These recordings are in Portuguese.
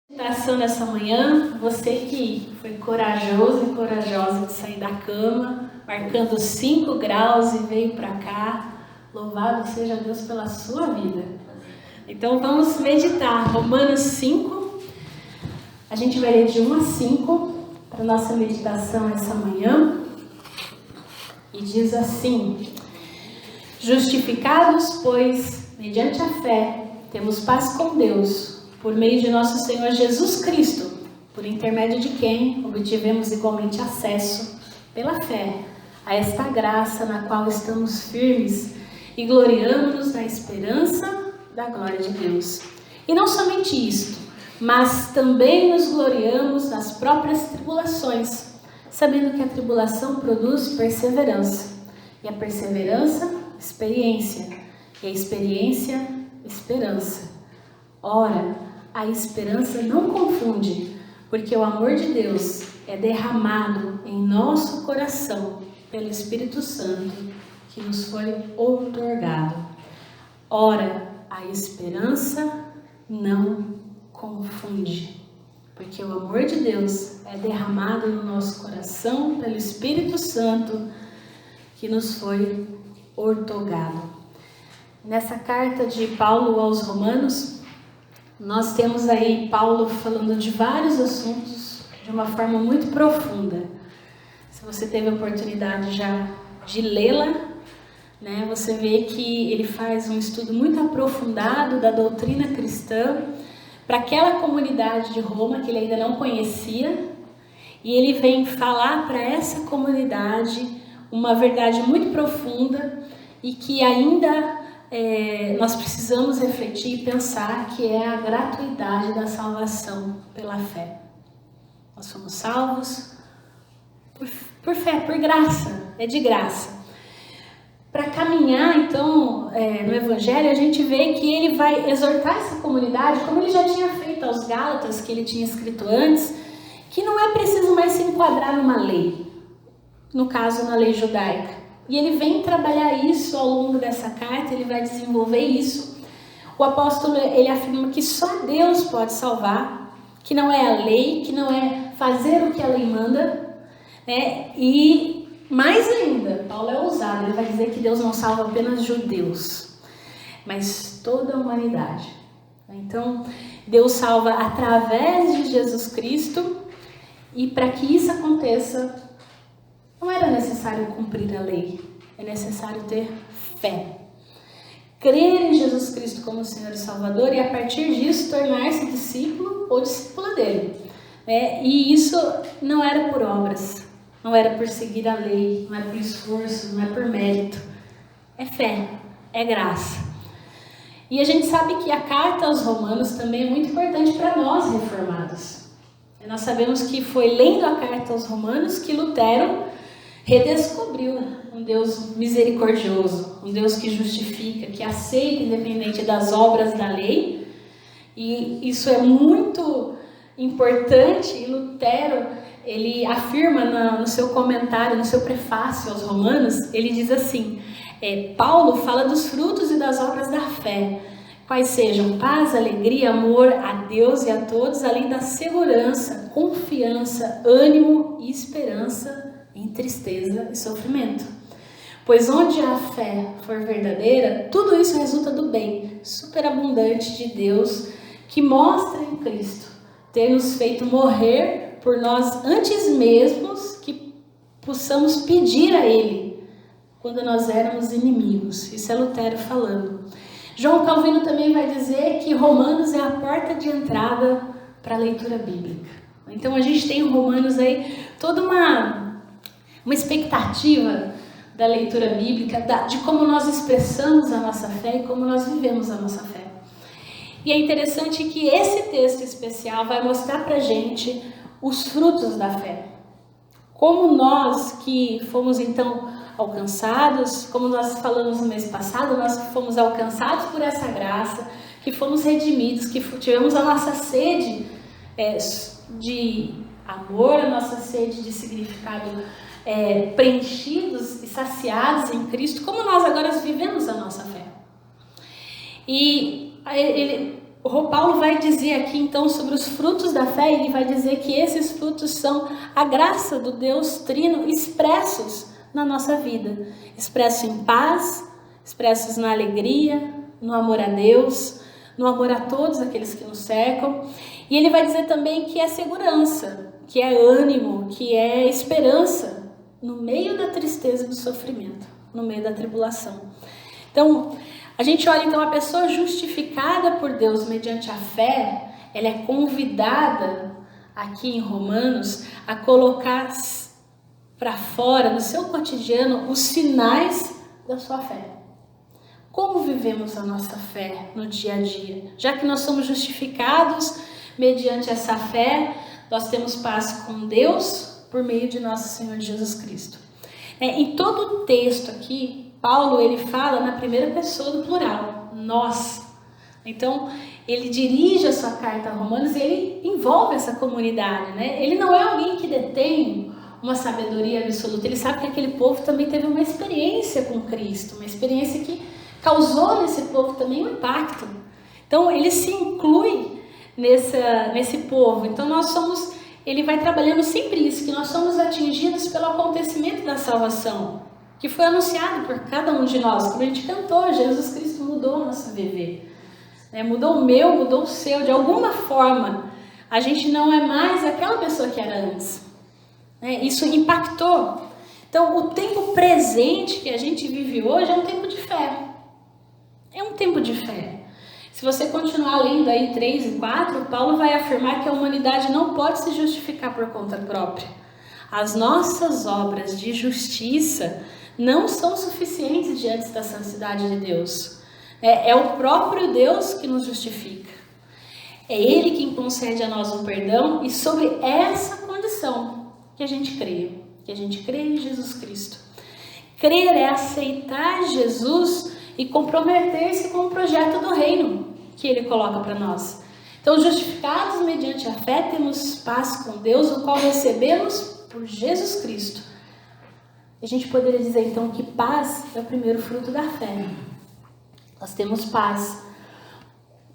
Meditação nessa manhã, você que foi corajoso e corajosa de sair da cama, marcando 5 graus e veio para cá, louvado seja Deus pela sua vida. Então vamos meditar, Romanos 5, a gente vai ler de 1 a 5 para a nossa meditação essa manhã, e diz assim: justificados, pois, mediante a fé, temos paz com Deus, por meio de nosso Senhor Jesus Cristo, por intermédio de quem obtivemos igualmente acesso, pela fé, a esta graça na qual estamos firmes e gloriamos-nos na esperança da glória de Deus. E não somente isto, mas também nos gloriamos nas próprias tribulações, sabendo que a tribulação produz perseverança, e a perseverança, experiência, e a experiência, esperança. Ora, a esperança não confunde, porque o amor de Deus é derramado em nosso coração pelo Espírito Santo que nos foi outorgado. Ora, a esperança não confunde, porque o amor de Deus é derramado no nosso coração pelo Espírito Santo que nos foi outorgado. Nessa carta de Paulo aos Romanos, nós temos aí Paulo falando de vários assuntos de uma forma muito profunda. Se você teve a oportunidade já de lê-la, né, você vê que ele faz um estudo muito aprofundado da doutrina cristã para aquela comunidade de Roma que ele ainda não conhecia, e ele vem falar para essa comunidade uma verdade muito profunda e que ainda nós precisamos refletir e pensar, que é a gratuidade da salvação pela fé. Nós somos salvos por fé, por graça, é de graça. Para caminhar, então, no Evangelho, a gente vê que ele vai exortar essa comunidade, como ele já tinha feito aos Gálatas, que ele tinha escrito antes, que não é preciso mais se enquadrar numa lei, no caso, na lei judaica. E ele vem trabalhar isso ao longo dessa carta, ele vai desenvolver isso. O apóstolo, ele afirma que só Deus pode salvar, que não é a lei, que não é fazer o que a lei manda, né? E mais ainda, Paulo é ousado, ele vai dizer que Deus não salva apenas judeus, mas toda a humanidade. Então, Deus salva através de Jesus Cristo, e para que isso aconteça, não era necessário cumprir a lei, é necessário ter fé. Crer em Jesus Cristo como Senhor e Salvador, e a partir disso tornar-se discípulo ou discípula dele. E isso não era por obras, não era por seguir a lei, não é por esforço, não é por mérito. É fé, é graça. E a gente sabe que a carta aos Romanos também é muito importante para nós reformados. Nós sabemos que foi lendo a carta aos Romanos que Lutero redescobriu um Deus misericordioso, um Deus que justifica, que aceita independente das obras da lei. E isso é muito importante, e Lutero, ele afirma no seu comentário, no seu prefácio aos Romanos, ele diz assim, Paulo fala dos frutos e das obras da fé, quais sejam paz, alegria, amor a Deus e a todos, além da segurança, confiança, ânimo e esperança em tristeza e sofrimento. Pois onde a fé for verdadeira, tudo isso resulta do bem superabundante de Deus, que mostra em Cristo ter nos feito morrer por nós antes mesmos que possamos pedir a Ele, quando nós éramos inimigos. Isso é Lutero falando. João Calvino também vai dizer que Romanos é a porta de entrada para a leitura bíblica. Então a gente tem em Romanos aí toda uma expectativa da leitura bíblica, de como nós expressamos a nossa fé e como nós vivemos a nossa fé. E é interessante que esse texto especial vai mostrar pra gente os frutos da fé. Como nós que fomos então alcançados, como nós falamos no mês passado, nós fomos alcançados por essa graça, que fomos redimidos, que tivemos a nossa sede de amor, a nossa sede de significado preenchidos e saciados em Cristo, como nós agora vivemos a nossa fé. E o Paulo vai dizer aqui então sobre os frutos da fé. Ele vai dizer que esses frutos são a graça do Deus Trino expressos na nossa vida, expressos em paz, expressos na alegria, no amor a Deus, no amor a todos aqueles que nos cercam. E ele vai dizer também que é segurança, que é ânimo, que é esperança no meio da tristeza e do sofrimento, no meio da tribulação. Então, a gente olha então a pessoa justificada por Deus mediante a fé, ela é convidada aqui em Romanos a colocar para fora, no seu cotidiano, os sinais da sua fé. Como vivemos a nossa fé no dia a dia? Já que nós somos justificados mediante essa fé, nós temos paz com Deus por meio de nosso Senhor Jesus Cristo. Em todo o texto aqui, Paulo ele fala na primeira pessoa do plural, nós. Então, ele dirige a sua carta a Romanos e ele envolve essa comunidade, né? Ele não é alguém que detém uma sabedoria absoluta, ele sabe que aquele povo também teve uma experiência com Cristo, uma experiência que causou nesse povo também um impacto. Então, ele se inclui nesse povo. Então, ele vai trabalhando sempre isso, que nós somos atingidos pelo acontecimento da salvação, que foi anunciado por cada um de nós. Como a gente cantou, Jesus Cristo mudou o nosso viver. Mudou o meu, mudou o seu. De alguma forma, a gente não é mais aquela pessoa que era antes. Isso impactou. Então, o tempo presente que a gente vive hoje é um tempo de fé. É um tempo de fé. Se você continuar lendo aí 3 e 4, Paulo vai afirmar que a humanidade não pode se justificar por conta própria. As nossas obras de justiça não são suficientes diante da santidade de Deus. É o próprio Deus que nos justifica. É Ele quem concede a nós um perdão e sobre essa condição que a gente crê. Que a gente crê em Jesus Cristo. Crer é aceitar Jesus e comprometer-se com o projeto do reino que Ele coloca para nós. Então, justificados mediante a fé, temos paz com Deus, o qual recebemos por Jesus Cristo. A gente poderia dizer, então, que paz é o primeiro fruto da fé. Nós temos paz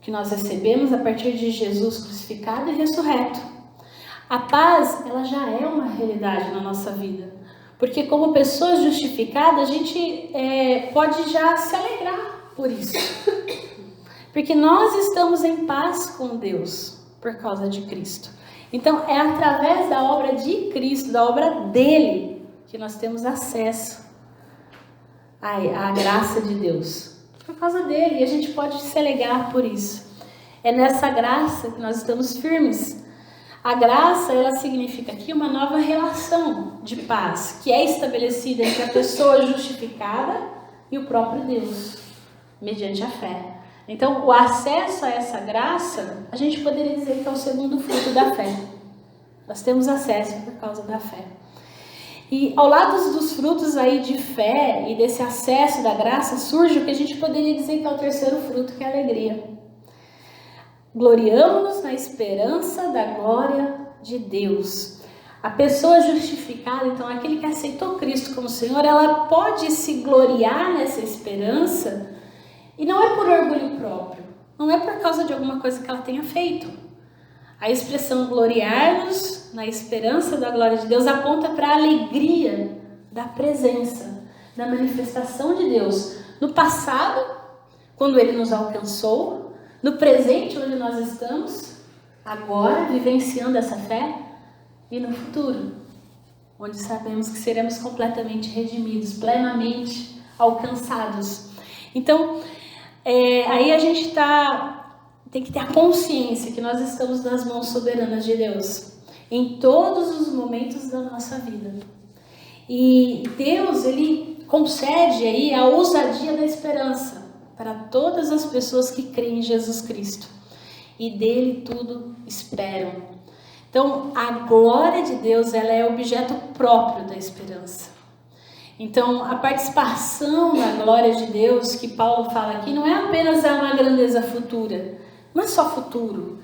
que nós recebemos a partir de Jesus crucificado e ressurreto. A paz, ela já é uma realidade na nossa vida. Porque como pessoa justificada, a gente pode já se alegrar por isso. Porque nós estamos em paz com Deus por causa de Cristo. Então, é através da obra de Cristo, da obra dele, que nós temos acesso à graça de Deus. Por causa dele, e a gente pode se alegrar por isso. É nessa graça que nós estamos firmes. A graça, ela significa aqui uma nova relação de paz, que é estabelecida entre a pessoa justificada e o próprio Deus, mediante a fé. Então, o acesso a essa graça, a gente poderia dizer que é o segundo fruto da fé. Nós temos acesso por causa da fé. E ao lado dos frutos aí de fé e desse acesso da graça, surge o que a gente poderia dizer que é o terceiro fruto, que é a alegria. Gloriamo-nos na esperança da glória de Deus. A pessoa justificada, então, aquele que aceitou Cristo como Senhor, ela pode se gloriar nessa esperança, e não é por orgulho próprio, não é por causa de alguma coisa que ela tenha feito. A expressão gloriar-nos na esperança da glória de Deus aponta para a alegria da presença, da manifestação de Deus no passado, quando Ele nos alcançou, no presente, onde nós estamos, agora, vivenciando essa fé, e no futuro, onde sabemos que seremos completamente redimidos, plenamente alcançados. Então, aí a gente tem que ter a consciência que nós estamos nas mãos soberanas de Deus, em todos os momentos da nossa vida. E Deus, Ele concede aí a ousadia da esperança para todas as pessoas que creem em Jesus Cristo. E dele tudo esperam. Então, a glória de Deus, ela é objeto próprio da esperança. Então, a participação na glória de Deus que Paulo fala aqui não é apenas uma grandeza futura, não é só futuro.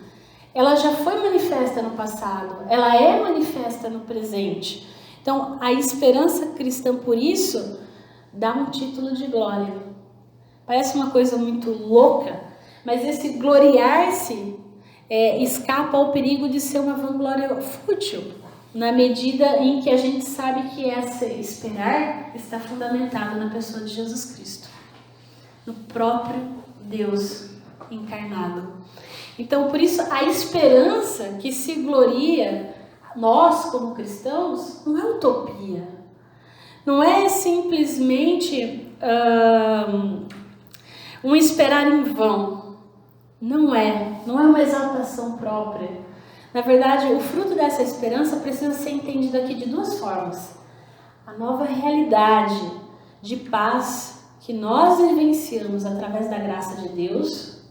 Ela já foi manifesta no passado, ela é manifesta no presente. Então, a esperança cristã, por isso, dá um título de glória. Parece uma coisa muito louca, mas esse gloriar-se escapa ao perigo de ser uma vanglória fútil, na medida em que a gente sabe que esse esperar está fundamentado na pessoa de Jesus Cristo, no próprio Deus encarnado. Então, por isso, a esperança que se gloria, nós como cristãos, não é utopia. Não é simplesmente um esperar em vão. Não é uma exaltação própria. Na verdade, o fruto dessa esperança precisa ser entendido aqui de duas formas. A nova realidade de paz que nós vivenciamos através da graça de Deus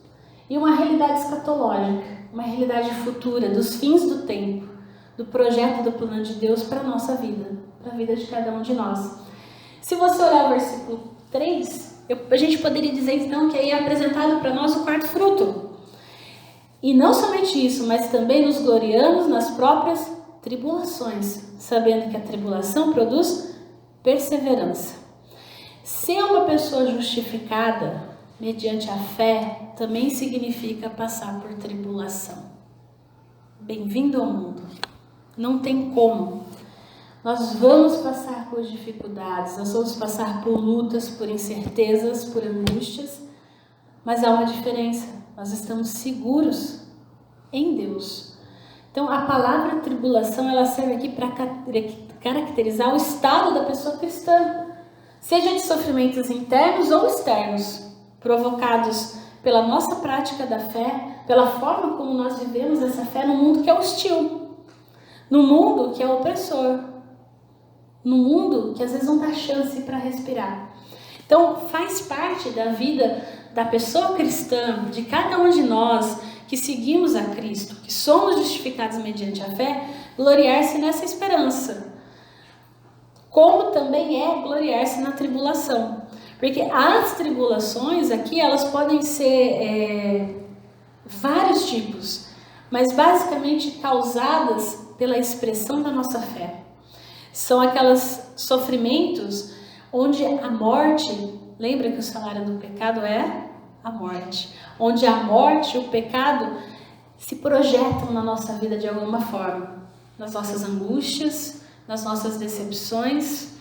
e uma realidade escatológica, uma realidade futura, dos fins do tempo, do projeto do plano de Deus para a nossa vida, para a vida de cada um de nós. Se você olhar o versículo 3, a gente poderia dizer então que aí é apresentado para nós o quarto fruto. E não somente isso, mas também nos gloriamos nas próprias tribulações, sabendo que a tribulação produz perseverança. Ser uma pessoa justificada mediante a fé também significa passar por tribulação. Bem-vindo ao mundo. Não tem como. Nós vamos passar por dificuldades, nós vamos passar por lutas, por incertezas, por angústias, mas há uma diferença. Nós estamos seguros em Deus. Então, a palavra tribulação, ela serve aqui para caracterizar o estado da pessoa cristã, seja de sofrimentos internos ou externos, provocados pela nossa prática da fé, pela forma como nós vivemos essa fé no mundo que é hostil, no mundo que é opressor, no mundo que às vezes não dá chance para respirar. Então, faz parte da vida da pessoa cristã, de cada um de nós que seguimos a Cristo, que somos justificados mediante a fé, gloriar-se nessa esperança. Como também é gloriar-se na tribulação. Porque as tribulações aqui, elas podem ser vários tipos, mas basicamente causadas pela expressão da nossa fé. São aqueles sofrimentos onde a morte, lembra que o salário do pecado é a morte, onde a morte e o pecado se projetam na nossa vida de alguma forma, nas nossas angústias, nas nossas decepções,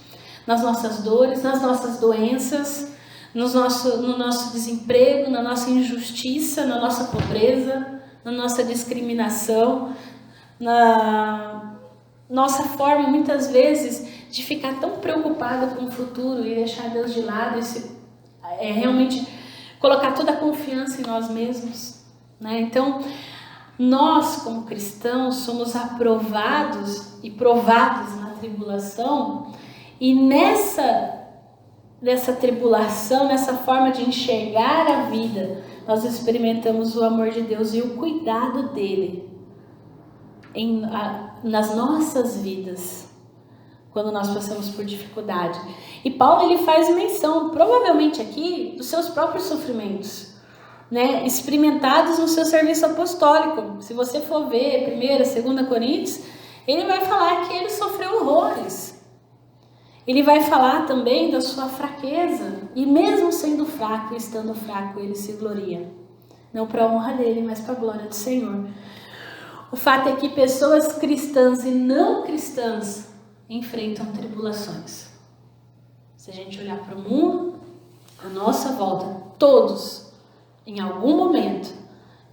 nas nossas dores, nas nossas doenças, no nosso desemprego, na nossa injustiça, na nossa pobreza, na nossa discriminação, na nossa forma, muitas vezes, de ficar tão preocupado com o futuro e deixar Deus de lado e realmente colocar toda a confiança em nós mesmos, né? Então, nós, como cristãos, somos aprovados e provados na tribulação, e nessa tribulação, nessa forma de enxergar a vida, nós experimentamos o amor de Deus e o cuidado dele nas nossas vidas, quando nós passamos por dificuldade. E Paulo, ele faz menção, provavelmente aqui, dos seus próprios sofrimentos, né, experimentados no seu serviço apostólico. Se você for ver 1ª, 2ª Coríntios, ele vai falar que ele sofreu horrores. Ele vai falar também da sua fraqueza, e mesmo sendo fraco e estando fraco, ele se gloria. Não para a honra dele, mas para a glória do Senhor. O fato é que pessoas cristãs e não cristãs enfrentam tribulações. Se a gente olhar para o mundo, à nossa volta, todos, em algum momento,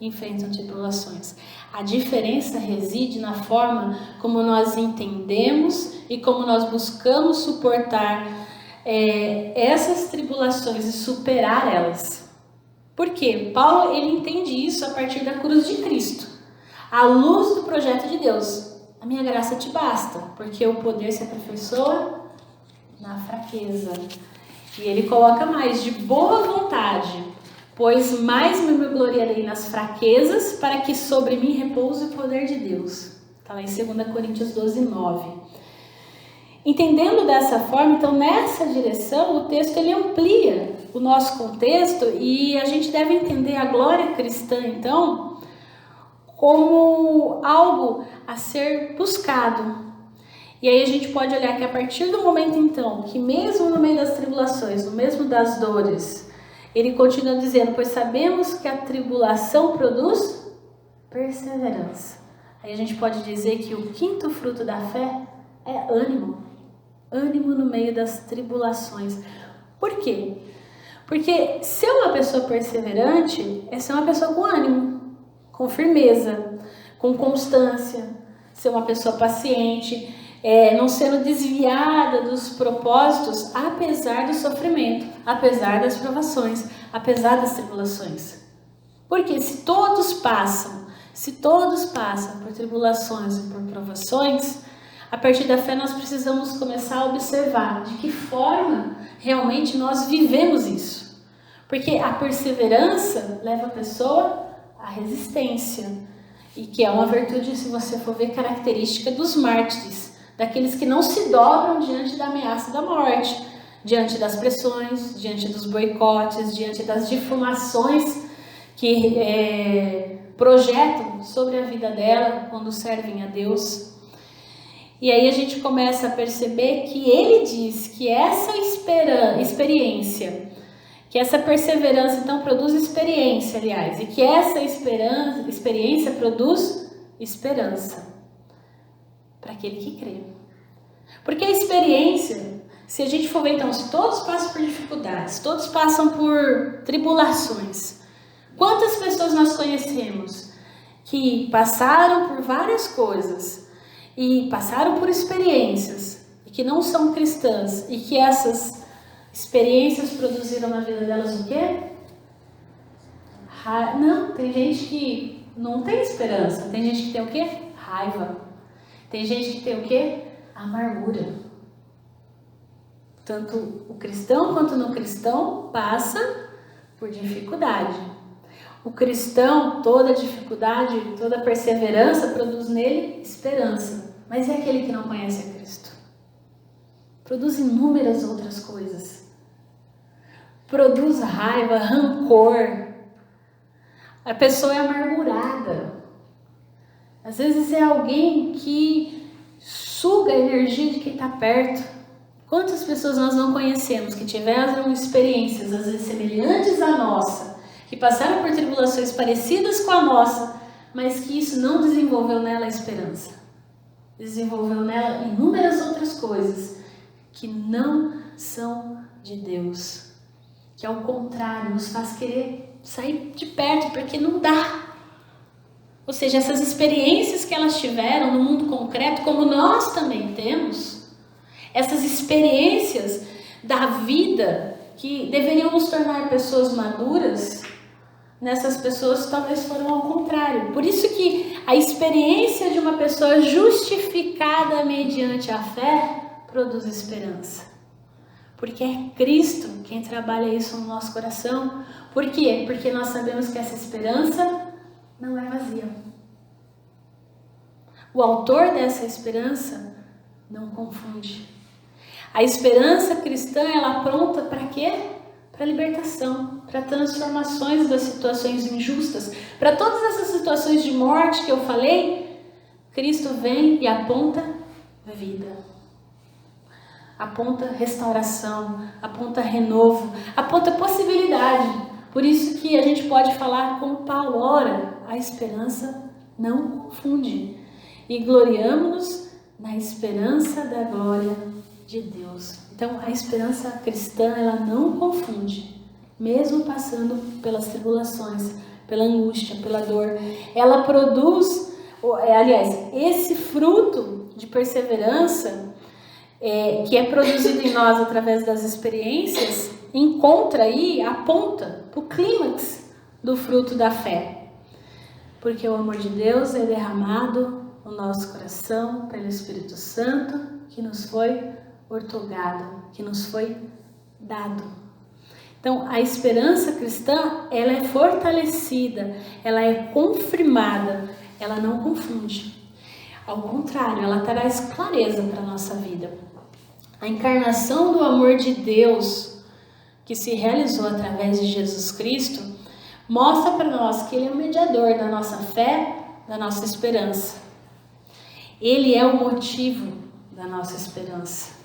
enfrentam tribulações. A diferença reside na forma como nós entendemos e como nós buscamos suportar essas tribulações e superar elas. Por quê? Paulo, ele entende isso a partir da cruz de Cristo, à luz do projeto de Deus. A minha graça te basta, porque o poder se aperfeiçoa na fraqueza. E ele coloca mais: de boa vontade, pois mais me gloriarei nas fraquezas, para que sobre mim repouse o poder de Deus. Está lá em 2 Coríntios 12, 9. Entendendo dessa forma, então, nessa direção, o texto ele amplia o nosso contexto, e a gente deve entender a glória cristã, então, como algo a ser buscado. E aí a gente pode olhar que a partir do momento, então, que mesmo no meio das tribulações, no mesmo das dores, ele continua dizendo, pois sabemos que a tribulação produz perseverança. Aí a gente pode dizer que o quinto fruto da fé é ânimo. Ânimo no meio das tribulações. Por quê? Porque ser uma pessoa perseverante é ser uma pessoa com ânimo, com firmeza, com constância, ser uma pessoa paciente, não sendo desviada dos propósitos, apesar do sofrimento, apesar das provações, apesar das tribulações. Porque se todos passam por tribulações e por provações, a partir da fé nós precisamos começar a observar de que forma realmente nós vivemos isso. Porque a perseverança leva a pessoa à resistência, e que é uma virtude, se você for ver, característica dos mártires, daqueles que não se dobram diante da ameaça da morte, diante das pressões, diante dos boicotes, diante das difamações que projetam sobre a vida dela quando servem a Deus. E aí a gente começa a perceber que ele diz que essa experiência, que essa perseverança então produz experiência, aliás, e que essa experiência produz esperança para aquele que crê. Porque a experiência, se a gente for ver então, se todos passam por dificuldades, todos passam por tribulações, quantas pessoas nós conhecemos que passaram por várias coisas e passaram por experiências e que não são cristãs e que essas experiências produziram na vida delas o quê? Não, tem gente que não tem esperança, tem gente que tem o quê? Raiva. Tem gente que tem o quê? Amargura. Tanto o cristão quanto o não cristão passa por dificuldade. O cristão, toda dificuldade, toda perseverança produz nele esperança. Mas é aquele que não conhece a Cristo. Produz inúmeras outras coisas. Produz raiva, rancor. A pessoa é amargurada. Às vezes é alguém que suga a energia de quem está perto. Quantas pessoas nós não conhecemos que tiveram experiências, às vezes semelhantes à nossa, que passaram por tribulações parecidas com a nossa, mas que isso não desenvolveu nela a esperança. Desenvolveu nela inúmeras outras coisas que não são de Deus. Que ao contrário, nos faz querer sair de perto, porque não dá. Ou seja, essas experiências que elas tiveram no mundo concreto, como nós também temos, essas experiências da vida que deveriam nos tornar pessoas maduras, nessas pessoas talvez foram ao contrário. Por isso que a experiência de uma pessoa justificada mediante a fé produz esperança. Porque é Cristo quem trabalha isso no nosso coração. Por quê? Porque nós sabemos que essa esperança não é vazia. O autor dessa esperança não confunde. A esperança cristã, ela apronta para quê? Para libertação, para transformações das situações injustas, para todas essas situações de morte que eu falei. Cristo vem e aponta vida, aponta restauração, aponta renovo, aponta possibilidade. Por isso que a gente pode falar como Paulo, ora, a esperança não confunde. E gloriamo-nos na esperança da glória de Deus. Então, a esperança cristã, ela não confunde, mesmo passando pelas tribulações, pela angústia, pela dor. Ela produz, aliás, esse fruto de perseverança, que é produzido em nós através das experiências, encontra aí, aponta para o clímax do fruto da fé. Porque o amor de Deus é derramado no nosso coração pelo Espírito Santo, que nos foi outorgado, que nos foi dado. Então, a esperança cristã, ela é fortalecida, ela é confirmada, ela não confunde. Ao contrário, ela traz clareza para a nossa vida. A encarnação do amor de Deus, que se realizou através de Jesus Cristo, mostra para nós que Ele é o mediador da nossa fé, da nossa esperança. Ele é o motivo da nossa esperança.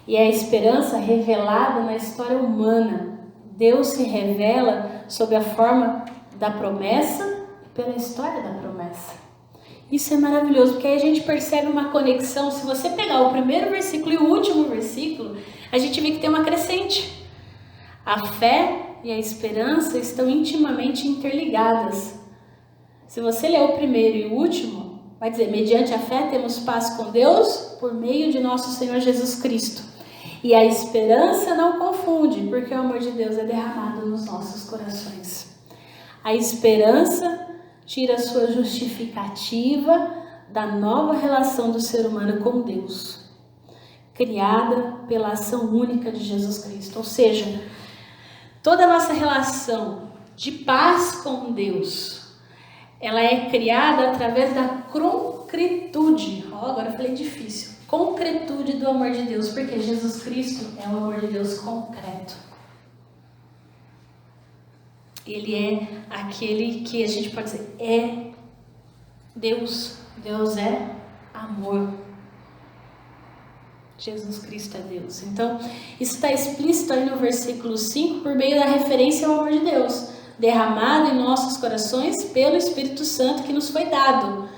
E é a esperança revelada na história humana, Deus se revela sob a forma da promessa e pela história da promessa. Isso é maravilhoso, porque aí a gente percebe uma conexão. Se você pegar o primeiro versículo e o último versículo, a gente vê que tem uma crescente. A fé e a esperança estão intimamente interligadas. Se você ler o primeiro e o último, vai dizer: mediante a fé temos paz com Deus por meio de nosso Senhor Jesus Cristo. E a esperança não confunde, porque o amor de Deus é derramado nos nossos corações. A esperança tira a sua justificativa da nova relação do ser humano com Deus, criada pela ação única de Jesus Cristo. Ou seja, toda a nossa relação de paz com Deus, ela é criada através da concretude. Agora eu falei difícil. Concretude do amor de Deus, porque Jesus Cristo é o amor de Deus concreto. Ele é aquele que a gente pode dizer é Deus. Deus é amor. Jesus Cristo é Deus. Então, isso está explícito aí no versículo 5 por meio da referência ao amor de Deus, derramado em nossos corações pelo Espírito Santo que nos foi dado.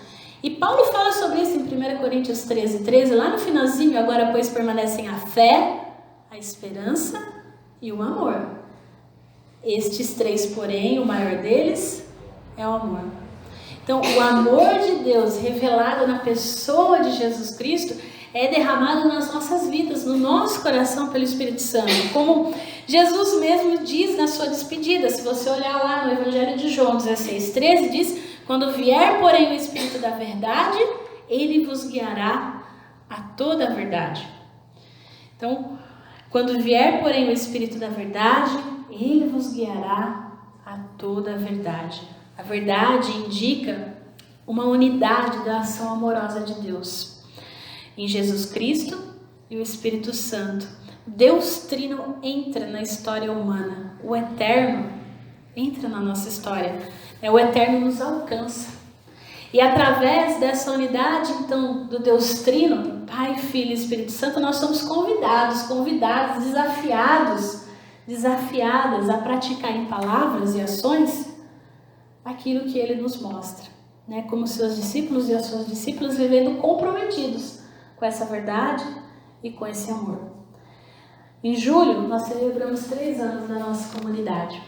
E Paulo fala sobre isso em 1 Coríntios 13, lá no finalzinho: agora, pois, permanecem a fé, a esperança e o amor. Estes três, porém, o maior deles é o amor. Então, o amor de Deus revelado na pessoa de Jesus Cristo é derramado nas nossas vidas, no nosso coração pelo Espírito Santo. Como Jesus mesmo diz na sua despedida. Se você olhar lá no Evangelho de João 16:13, diz: quando vier, porém, o Espírito da verdade, ele vos guiará a toda a verdade. Então, quando vier, porém, o Espírito da verdade, ele vos guiará a toda a verdade. A verdade indica uma unidade da ação amorosa de Deus em Jesus Cristo e o Espírito Santo. Deus Trino entra na história humana. O eterno entra na nossa história. O eterno nos alcança. E através dessa unidade, então, do Deus Trino, Pai, Filho e Espírito Santo, nós somos convidados, desafiadas a praticar em palavras e ações aquilo que Ele nos mostra, né? Como seus discípulos e as suas discípulas vivendo comprometidos com essa verdade e com esse amor. Em julho, nós celebramos 3 anos da nossa comunidade.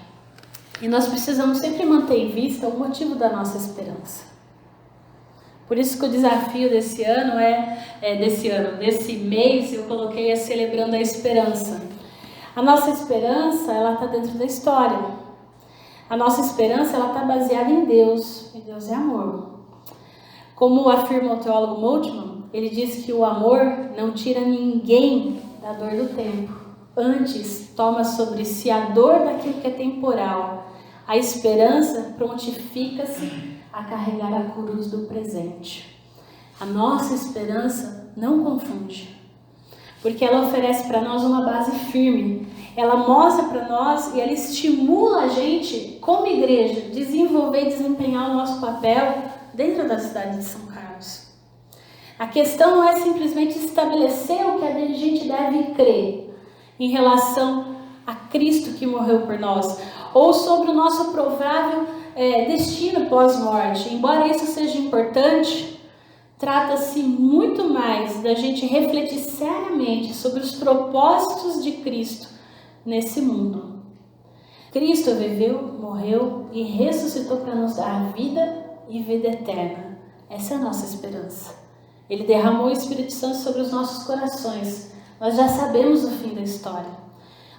E nós precisamos sempre manter em vista o motivo da nossa esperança. Por isso que o desafio desse ano desse mês, eu coloquei celebrando a esperança. A nossa esperança, ela está dentro da história. A nossa esperança, ela está baseada em Deus, e Deus é amor. Como afirma o teólogo Moltmann, ele diz que o amor não tira ninguém da dor do tempo. Antes, toma sobre si a dor daquilo que é temporal. A esperança prontifica-se a carregar a cruz do presente. A nossa esperança não confunde, porque ela oferece para nós uma base firme. Ela mostra para nós e ela estimula a gente, como igreja, desenvolver e desempenhar o nosso papel dentro da cidade de São Carlos. A questão não é simplesmente estabelecer o que a gente deve crer em relação a Cristo que morreu por nós, ou sobre o nosso provável destino pós-morte. Embora isso seja importante, trata-se muito mais da gente refletir seriamente sobre os propósitos de Cristo nesse mundo. Cristo viveu, morreu e ressuscitou para nos dar vida e vida eterna. Essa é a nossa esperança. Ele derramou o Espírito Santo sobre os nossos corações. Nós já sabemos o fim da história.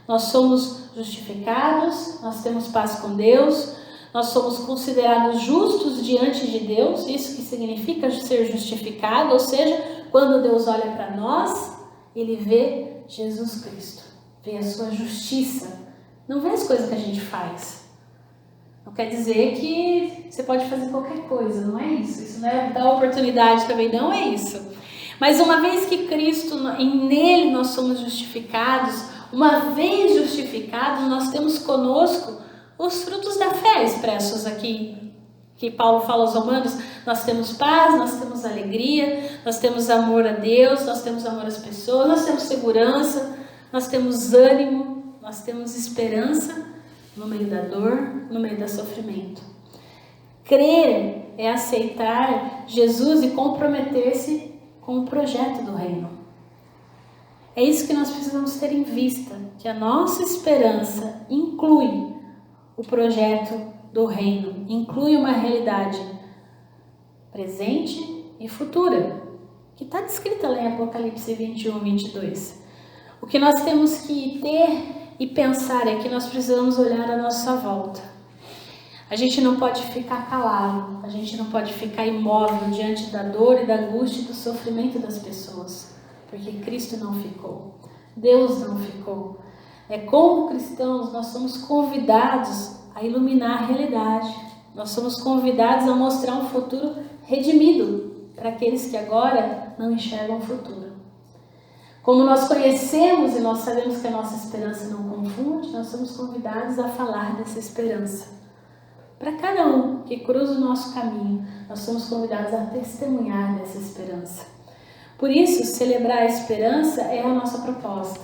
Nós somos justificados, nós temos paz com Deus, nós somos considerados justos diante de Deus. Isso que significa ser justificado, ou seja, quando Deus olha para nós, Ele vê Jesus Cristo, vê a sua justiça, não vê as coisas que a gente faz. Não quer dizer que você pode fazer qualquer coisa, não é isso. Isso não é dar oportunidade também, não é isso. Mas uma vez que Cristo, nele nós somos justificados, uma vez justificados, nós temos conosco os frutos da fé expressos aqui, que Paulo fala aos Romanos. Nós temos paz, nós temos alegria, nós temos amor a Deus, nós temos amor às pessoas, nós temos segurança, nós temos ânimo, nós temos esperança no meio da dor, no meio do sofrimento. Crer é aceitar Jesus e comprometer-se com o projeto do reino. É isso que nós precisamos ter em vista, que a nossa esperança inclui o projeto do reino, inclui uma realidade presente e futura, que está descrita lá em Apocalipse 21, 22. O que nós temos que ter e pensar é que nós precisamos olhar à nossa volta. A gente não pode ficar calado, a gente não pode ficar imóvel diante da dor e da angústia e do sofrimento das pessoas, porque Cristo não ficou, Deus não ficou. Como cristãos, nós somos convidados a iluminar a realidade, nós somos convidados a mostrar um futuro redimido para aqueles que agora não enxergam o futuro. Como nós conhecemos e nós sabemos que a nossa esperança não confunde, nós somos convidados a falar dessa esperança. Para cada um que cruza o nosso caminho, nós somos convidados a testemunhar dessa esperança. Por isso, celebrar a esperança é a nossa proposta.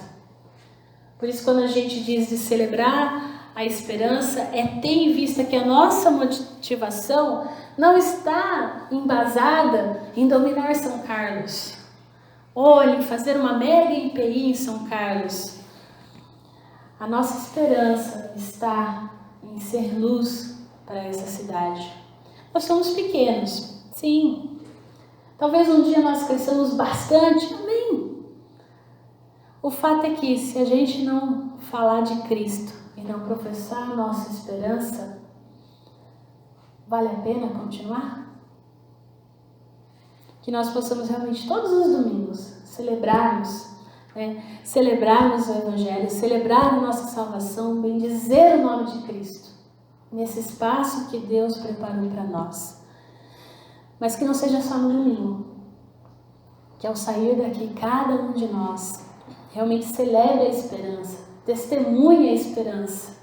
Por isso, quando a gente diz de celebrar a esperança, é ter em vista que a nossa motivação não está embasada em dominar São Carlos, ou em fazer uma mega IPI em São Carlos. A nossa esperança está em ser luz para essa cidade. Nós somos pequenos, sim. Talvez um dia nós cresçamos bastante, amém. O fato é que se a gente não falar de Cristo e não professar a nossa esperança, vale a pena continuar? Que nós possamos realmente todos os domingos celebrarmos o Evangelho, celebrar a nossa salvação, bendizer o nome de Cristo, nesse espaço que Deus preparou para nós. Mas que não seja só no domingo, que ao sair daqui, cada um de nós realmente celebre a esperança, testemunhe a esperança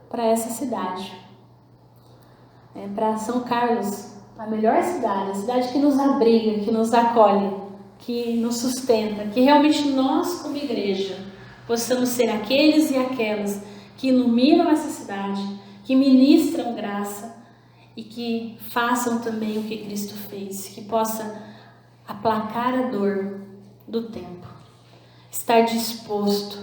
para essa cidade, para São Carlos, a melhor cidade, a cidade que nos abriga, que nos acolhe, que nos sustenta, que realmente nós, como igreja, possamos ser aqueles e aquelas que iluminam essa cidade, que ministram graça e que façam também o que Cristo fez, que possa aplacar a dor do tempo, estar disposto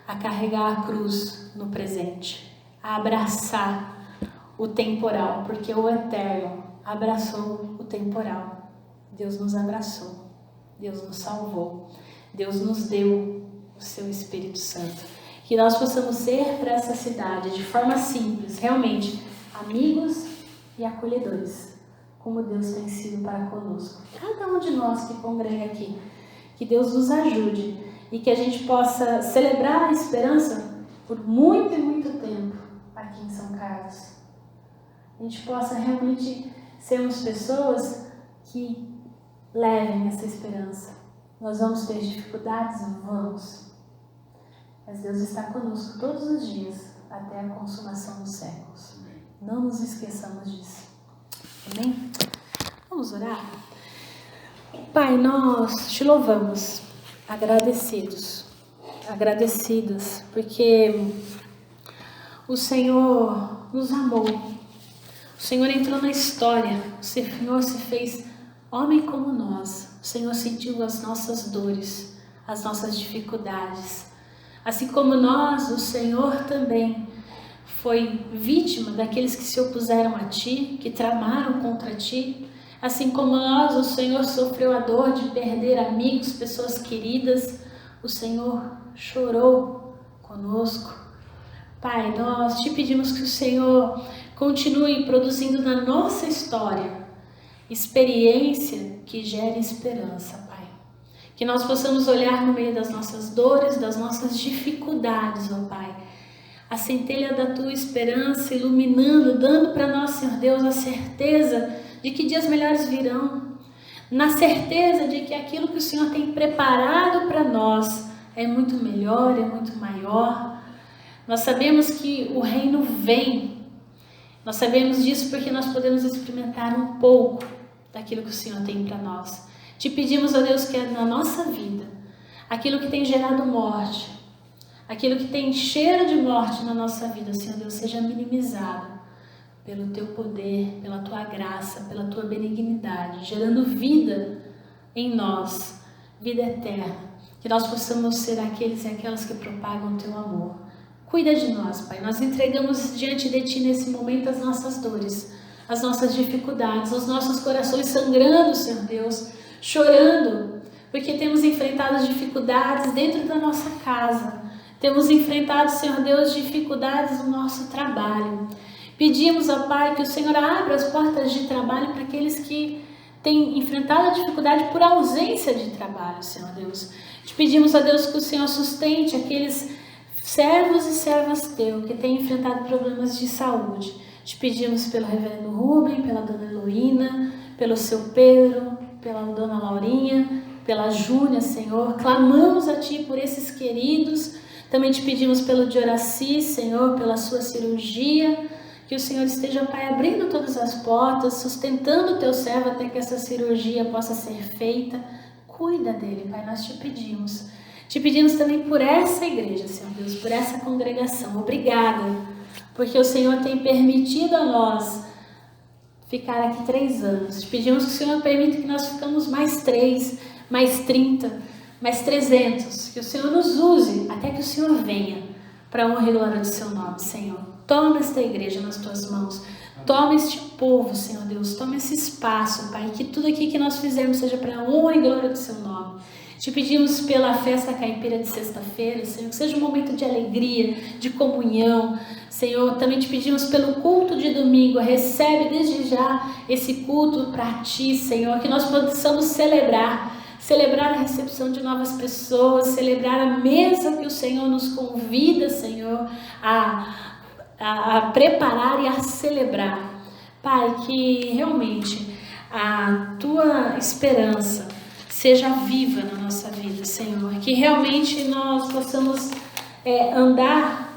a carregar a cruz no presente, a abraçar o temporal, porque o eterno abraçou o temporal. Deus nos abraçou, Deus nos salvou, Deus nos deu o seu Espírito Santo. Que nós possamos ser para essa cidade de forma simples, realmente amigos e acolhedores, como Deus tem sido para conosco. Cada um de nós que congrega aqui, que Deus nos ajude e que a gente possa celebrar a esperança por muito e muito tempo aqui em São Carlos. A gente possa realmente sermos pessoas que levem essa esperança. Nós vamos ter dificuldades? Vamos. Mas Deus está conosco todos os dias, até a consumação dos séculos. Não nos esqueçamos disso. Amém? Vamos orar? Pai, nós te louvamos, agradecidas, porque o Senhor nos amou. O Senhor entrou na história, o Senhor se fez homem como nós. O Senhor sentiu as nossas dores, as nossas dificuldades. Assim como nós, o Senhor também foi vítima daqueles que se opuseram a Ti, que tramaram contra Ti. Assim como nós, o Senhor sofreu a dor de perder amigos, pessoas queridas. O Senhor chorou conosco. Pai, nós te pedimos que o Senhor continue produzindo na nossa história experiência que gere esperança, Pai. Que nós possamos olhar no meio das nossas dores, das nossas dificuldades, ó Pai, a centelha da Tua esperança iluminando, dando para nós, Senhor Deus, a certeza de que dias melhores virão, na certeza de que aquilo que o Senhor tem preparado para nós é muito melhor, é muito maior. Nós sabemos que o reino vem. Nós sabemos disso porque nós podemos experimentar um pouco daquilo que o Senhor tem para nós. Te pedimos, ó Deus, que na nossa vida, aquilo que tem gerado morte, aquilo que tem cheiro de morte na nossa vida, Senhor Deus, seja minimizado pelo Teu poder, pela Tua graça, pela Tua benignidade, gerando vida em nós, vida eterna, que nós possamos ser aqueles e aquelas que propagam o Teu amor. Cuida de nós, Pai, nós entregamos diante de Ti nesse momento as nossas dores, as nossas dificuldades, os nossos corações sangrando, Senhor Deus, chorando, porque temos enfrentado as dificuldades dentro da nossa casa, temos enfrentado, Senhor Deus, dificuldades no nosso trabalho. Pedimos, ó Pai, que o Senhor abra as portas de trabalho para aqueles que têm enfrentado a dificuldade por ausência de trabalho, Senhor Deus. Te pedimos, ó Deus, que o Senhor sustente aqueles servos e servas Teu que têm enfrentado problemas de saúde. Te pedimos pelo reverendo Rubem, pela dona Heloína, pelo seu Pedro, pela dona Laurinha, pela Júnia, Senhor. Clamamos a Ti por esses queridos. Também te pedimos pelo Dioraci, Senhor, pela sua cirurgia. Que o Senhor esteja, Pai, abrindo todas as portas, sustentando o Teu servo até que essa cirurgia possa ser feita. Cuida dele, Pai, nós te pedimos. Te pedimos também por essa igreja, Senhor Deus, por essa congregação. Obrigada, porque o Senhor tem permitido a nós ficar aqui 3 anos. Te pedimos que o Senhor permita que nós ficamos mais 3, mais 30, mais 300. Que o Senhor nos use até que o Senhor venha para a honra e glória do Seu nome, Senhor. Toma esta igreja nas Tuas mãos. Toma este povo, Senhor Deus. Toma esse espaço, Pai. Que tudo aqui que nós fizermos seja para a honra e glória do Seu nome. Te pedimos pela festa caipira de sexta-feira, Senhor, que seja um momento de alegria, de comunhão. Senhor, também te pedimos pelo culto de domingo. Recebe desde já esse culto para Ti, Senhor. Que nós possamos celebrar a recepção de novas pessoas, celebrar a mesa que o Senhor nos convida, Senhor, a preparar e a celebrar. Pai, que realmente a Tua esperança seja viva na nossa vida, Senhor. Que realmente nós possamos andar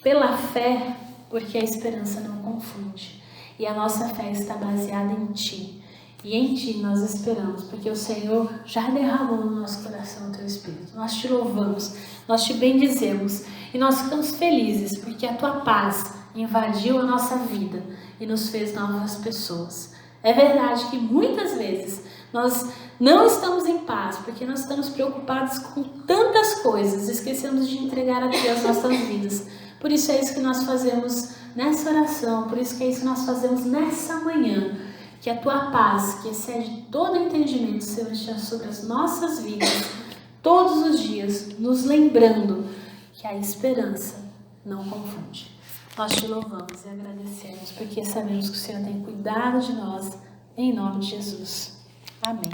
pela fé, porque a esperança não confunde. E a nossa fé está baseada em Ti. E em Ti nós esperamos, porque o Senhor já derramou no nosso coração o Teu Espírito. Nós Te louvamos, nós Te bendizemos e nós ficamos felizes, porque a Tua paz invadiu a nossa vida e nos fez novas pessoas. É verdade que muitas vezes nós não estamos em paz, porque nós estamos preocupados com tantas coisas, esquecemos de entregar a Ti as nossas vidas. Por isso é isso que nós fazemos nessa oração, por isso que é isso que nós fazemos nessa manhã. Que a Tua paz, que excede todo entendimento, seja sobre as nossas vidas, todos os dias, nos lembrando que a esperança não confunde. Nós Te louvamos e agradecemos, porque sabemos que o Senhor tem cuidado de nós, em nome de Jesus. Amém.